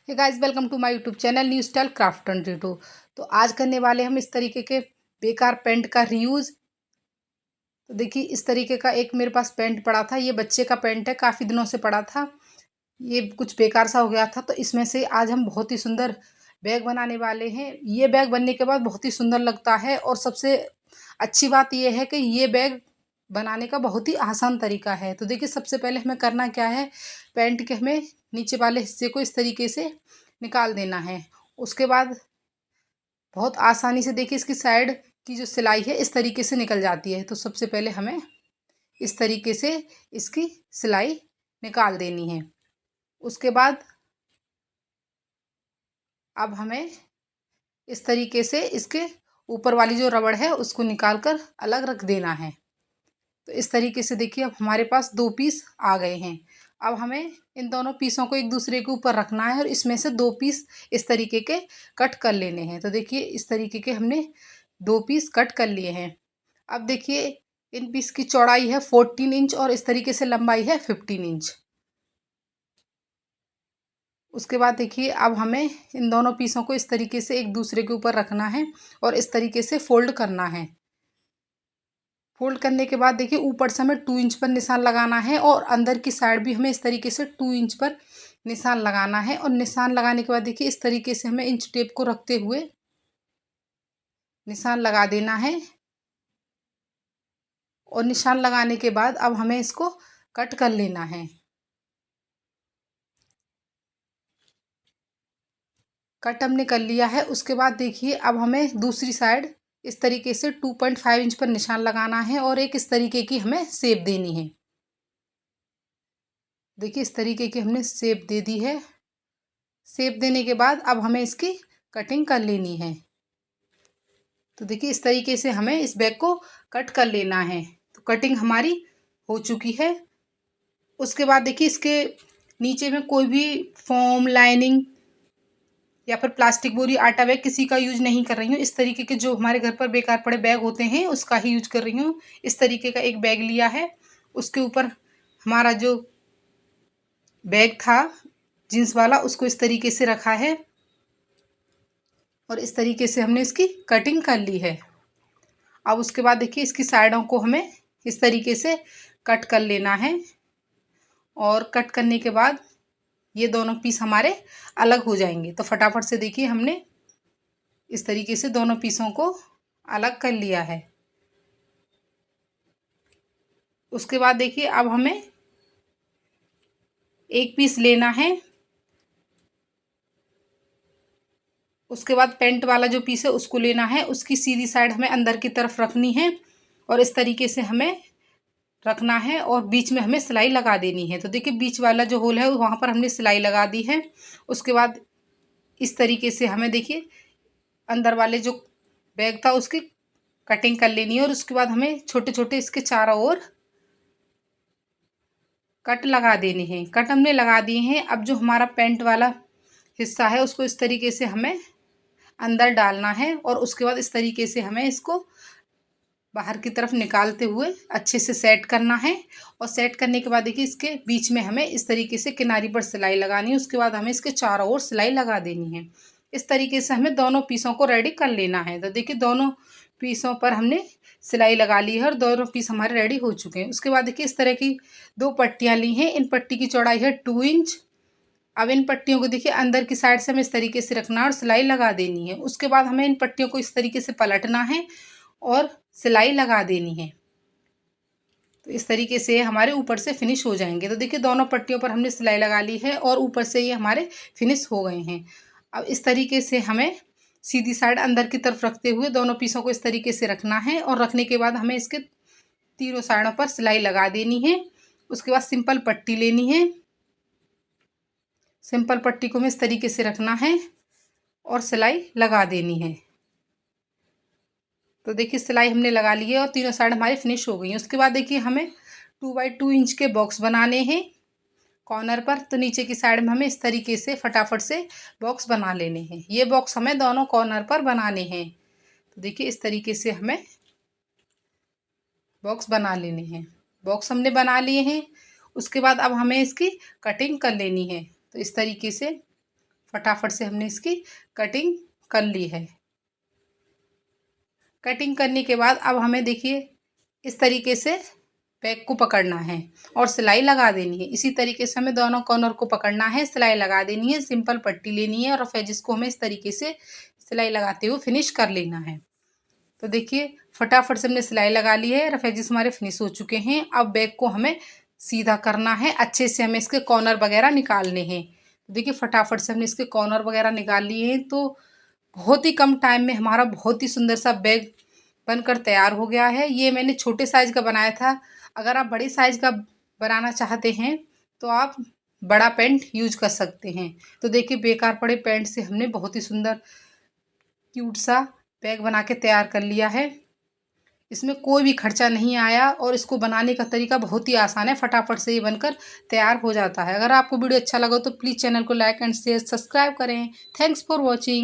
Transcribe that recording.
Hey guys, welcome to my YouTube channel new style craft 22। तो आज करने वाले हम इस तरीके के बेकार पेंट का रीयूज़। तो देखिए, इस तरीके का एक मेरे पास पेंट पड़ा था। ये बच्चे का पेंट है, काफ़ी दिनों से पड़ा था। ये कुछ बेकार सा हो गया था, तो इसमें से आज हम बहुत ही सुंदर बैग बनाने वाले हैं। ये बैग बनने के बाद बहुत ही सुंदर लगता है, और सबसे अच्छी बात ये है कि ये बैग बनाने का बहुत ही आसान तरीका है। तो देखिए, सबसे पहले हमें करना क्या है, पेंट के हमें नीचे वाले हिस्से को इस तरीके से निकाल देना है। उसके बाद बहुत आसानी से देखिए, इसकी साइड की जो सिलाई है इस तरीके से निकल जाती है। तो सबसे पहले हमें इस तरीके से इसकी सिलाई निकाल देनी है। उसके बाद अब हमें इस तरीके से इसके ऊपर वाली जो रबड़ है उसको निकाल कर अलग रख देना है। तो इस तरीके से देखिए, अब हमारे पास 2 पीस आ गए हैं। अब हमें इन दोनों पीसों को एक दूसरे के ऊपर रखना है, और इसमें से 2 पीस इस तरीके के कट कर लेने हैं। तो देखिए, इस तरीके के हमने 2 पीस कट कर लिए हैं। अब देखिए, इन पीस की चौड़ाई है 14 इंच और इस तरीके से लंबाई है 15 इंच। उसके बाद देखिए, अब हमें इन दोनों पीसों को इस तरीके से एक दूसरे के ऊपर रखना है और इस तरीके से फोल्ड करना है। फोल्ड करने के बाद देखिए, ऊपर से हमें 2 इंच पर निशान लगाना है, और अंदर की साइड भी हमें इस तरीके से 2 इंच पर निशान लगाना है। और निशान लगाने के बाद देखिए, इस तरीके से हमें इंच टेप को रखते हुए निशान लगा देना है। और निशान लगाने के बाद अब हमें इसको कट कर लेना है। कट हमने कर लिया है। उसके बाद देखिए, अब हमें दूसरी साइड इस तरीके से 2.5 इंच पर निशान लगाना है, और एक इस तरीके की हमें शेप देनी है। देखिए, इस तरीके की हमने शेप दे दी है। शेप देने के बाद अब हमें इसकी कटिंग कर लेनी है। तो देखिए, इस तरीके से हमें इस बैग को कट कर लेना है। तो कटिंग हमारी हो चुकी है। उसके बाद देखिए, इसके नीचे में कोई भी फोम लाइनिंग या फिर प्लास्टिक बोरी आटा बैग किसी का यूज नहीं कर रही हूँ। इस तरीके के जो हमारे घर पर बेकार पड़े बैग होते हैं उसका ही यूज कर रही हूँ। इस तरीके का एक बैग लिया है, उसके ऊपर हमारा जो बैग था जींस वाला उसको इस तरीके से रखा है, और इस तरीके से हमने इसकी कटिंग कर ली है। अब उसके बाद देखिए, इसकी साइडों को हमें इस तरीके से कट कर लेना है, और कट करने के बाद ये दोनों पीस हमारे अलग हो जाएंगे। तो फटाफट से देखिए, हमने इस तरीके से दोनों पीसों को अलग कर लिया है। उसके बाद देखिए, अब हमें एक पीस लेना है। उसके बाद पेंट वाला जो पीस है उसको लेना है। उसकी सीधी साइड हमें अंदर की तरफ रखनी है, और इस तरीके से हमें रखना है, और बीच में हमें सिलाई लगा देनी है। तो देखिए, बीच वाला जो होल है वहाँ पर हमने सिलाई लगा दी है। उसके बाद इस तरीके से हमें देखिए, अंदर वाले जो बैग था उसकी कटिंग कर लेनी है, और उसके बाद हमें छोटे छोटे इसके चारों ओर कट लगा देने हैं। कट हमने लगा दिए हैं। अब जो हमारा पेंट वाला हिस्सा है उसको इस तरीके से हमें अंदर डालना है, और उसके बाद इस तरीके से हमें इसको बाहर की तरफ निकालते हुए अच्छे से सेट करना है। और सेट करने के बाद देखिए, इसके बीच में हमें इस तरीके से किनारी पर सिलाई लगानी है। उसके बाद हमें इसके चारों ओर सिलाई लगा देनी है। इस तरीके से हमें दोनों पीसों को रेडी कर लेना है। तो देखिए, दोनों पीसों पर हमने सिलाई लगा ली है, और दोनों पीस हमारे रेडी हो चुके हैं। उसके बाद देखिए, इस तरह की 2 पट्टियाँ ली हैं। इन पट्टी की चौड़ाई है 2 इंच। अब इन पट्टियों को देखिए, अंदर की साइड से हमें इस तरीके से रखना है और सिलाई लगा देनी है। उसके बाद हमें इन पट्टियों को इस तरीके से पलटना है और सिलाई लगा देनी है। तो इस तरीके से हमारे ऊपर से फिनिश हो जाएंगे। तो देखिए, दोनों पट्टियों पर हमने सिलाई लगा ली है, और ऊपर से ये हमारे फिनिश हो गए हैं। अब इस तरीके से हमें सीधी साइड अंदर की तरफ रखते हुए दोनों पीसों को इस तरीके से रखना है, और रखने के बाद हमें इसके तीनों साइडों पर सिलाई लगा देनी है। उसके बाद सिंपल पट्टी लेनी है। सिंपल पट्टी को हमें इस तरीके से रखना है और सिलाई लगा देनी है। तो देखिए, सिलाई हमने लगा ली है और तीनों साइड हमारी फिनिश हो गई है। उसके बाद देखिए, हमें 2x2 इंच के बॉक्स बनाने हैं कॉर्नर पर। तो नीचे की साइड में हमें इस तरीके से फटाफट से बॉक्स बना लेने हैं। ये बॉक्स हमें दोनों कॉर्नर पर बनाने हैं। तो देखिए, इस तरीके से हमें बॉक्स बना लेने हैं। बॉक्स हमने बना लिए हैं। उसके बाद अब हमें इसकी कटिंग कर लेनी है। तो इस तरीके से फटाफट से हमने इसकी कटिंग कर ली है। कटिंग करने के बाद अब हमें देखिए इस तरीके से बैक को पकड़ना है और सिलाई लगा देनी है। इसी तरीके से हमें दोनों कॉर्नर को पकड़ना है, सिलाई लगा देनी है, सिंपल पट्टी लेनी है और फिर जिसको हमें इस तरीके से सिलाई लगाते हुए फिनिश कर लेना है। तो देखिए फटाफट से हमने सिलाई लगा ली है, रफेजिस हमारे फिनिश हो चुके हैं। अब बैक को हमें सीधा करना है, अच्छे से हमें इसके कॉर्नर वगैरह निकालने हैं। तो देखिए फटाफट से हमने इसके कॉर्नर वगैरह निकाल लिए हैं। तो बहुत ही कम टाइम में हमारा बहुत ही सुंदर सा बैग बनकर तैयार हो गया है। ये मैंने छोटे साइज़ का बनाया था, अगर आप बड़े साइज़ का बनाना चाहते हैं तो आप बड़ा पेंट यूज कर सकते हैं। तो देखिए बेकार पड़े पेंट से हमने बहुत ही सुंदर क्यूट सा बैग बना के तैयार कर लिया है। इसमें कोई भी खर्चा नहीं आया और इसको बनाने का तरीका बहुत ही आसान है, फटाफट से ये बनकर तैयार हो जाता है। अगर आपको वीडियो अच्छा लगा तो प्लीज़ चैनल को लाइक एंड शेयर सब्सक्राइब करें। Thanks for watching.